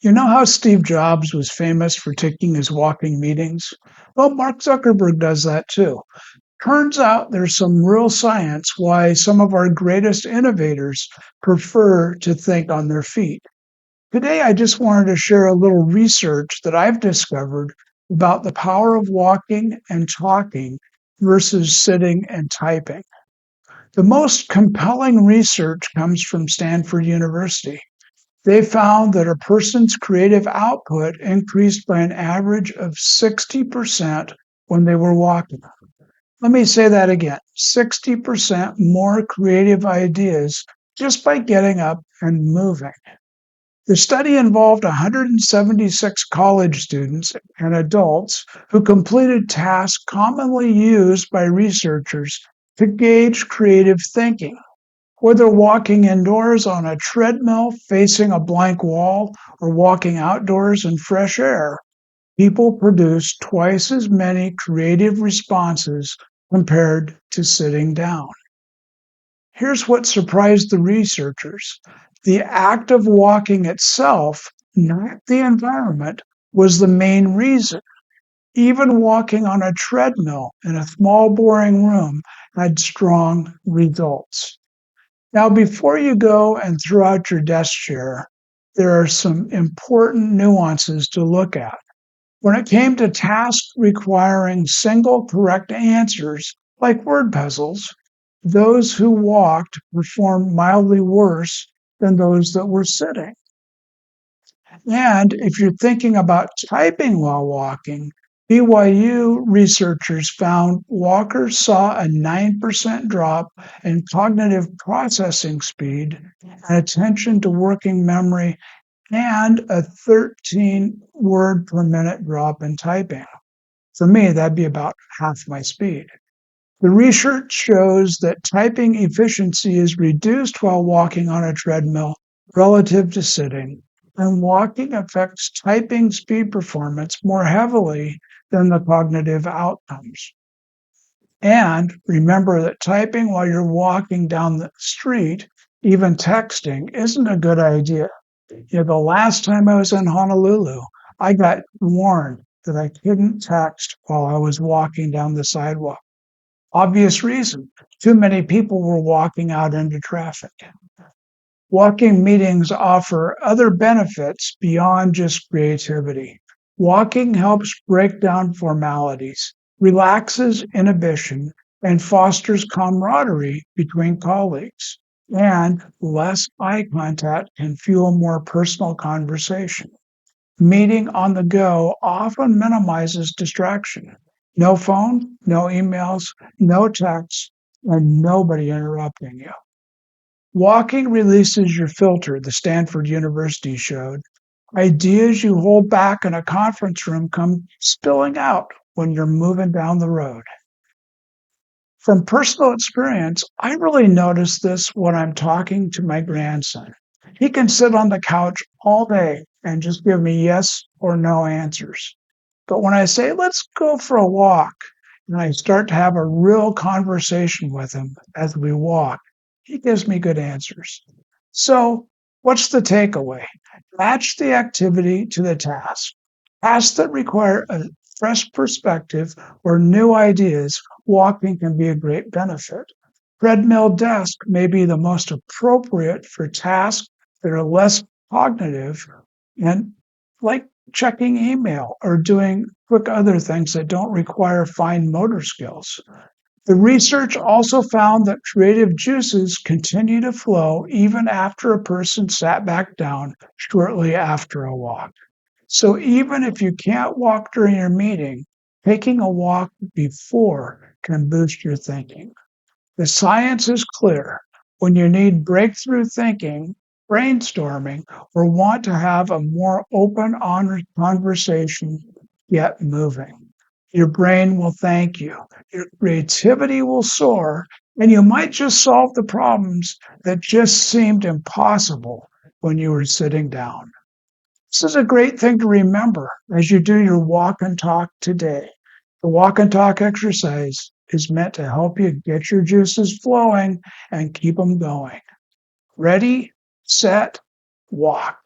You know how Steve Jobs was famous for taking his walking meetings? Well, Mark Zuckerberg does that too. Turns out there's some real science why some of our greatest innovators prefer to think on their feet. Today, I just wanted to share a little research that I've discovered about the power of walking and talking versus sitting and typing. The most compelling research comes from Stanford University. They found that a person's creative output increased by an average of 60% when they were walking. Let me say that again, 60% more creative ideas just by getting up and moving. The study involved 176 college students and adults who completed tasks commonly used by researchers to gauge creative thinking. Whether walking indoors on a treadmill facing a blank wall or walking outdoors in fresh air, people produce twice as many creative responses compared to sitting down. Here's what surprised the researchers. The act of walking itself, not the environment, was the main reason. Even walking on a treadmill in a small, boring room had strong results. Now, before you go and throw out your desk chair, there are some important nuances to look at. When it came to tasks requiring single correct answers, like word puzzles, those who walked performed mildly worse than those that were sitting. And if you're thinking about typing while walking, BYU researchers found walkers saw a 9% drop in cognitive processing speed and attention to working memory and a 13 word per minute drop in typing. For me, that'd be about half my speed. The research shows that typing efficiency is reduced while walking on a treadmill relative to sitting, and walking affects typing speed performance more heavily than the cognitive outcomes. And remember that typing while you're walking down the street, even texting, isn't a good idea. The last time I was in Honolulu, I got warned that I couldn't text while I was walking down the sidewalk. Obvious reason. Too many people were walking out into traffic. Walking meetings offer other benefits beyond just creativity. Walking helps break down formalities, relaxes inhibition, and fosters camaraderie between colleagues. And less eye contact can fuel more personal conversation. Meeting on the go often minimizes distraction. No phone, no emails, no texts, and nobody interrupting you. Walking releases your filter, the Stanford University showed. Ideas you hold back in a conference room come spilling out when you're moving down the road. From personal experience, I really notice this when I'm talking to my grandson. He can sit on the couch all day and just give me yes or no answers. But when I say, let's go for a walk, and I start to have a real conversation with him as we walk, he gives me good answers. So, what's the takeaway? Match the activity to the task. Tasks that require a fresh perspective or new ideas, walking can be a great benefit. Treadmill desk may be the most appropriate for tasks that are less cognitive and like checking email or doing quick other things that don't require fine motor skills. The research also found that creative juices continue to flow even after a person sat back down shortly after a walk. So even if you can't walk during your meeting, taking a walk before can boost your thinking. The science is clear. When you need breakthrough thinking, brainstorming, or want to have a more open, honest conversation, get moving. Your brain will thank you. Your creativity will soar, and you might just solve the problems that just seemed impossible when you were sitting down. This is a great thing to remember as you do your walk and talk today. The walk and talk exercise is meant to help you get your juices flowing and keep them going. Ready, set, walk.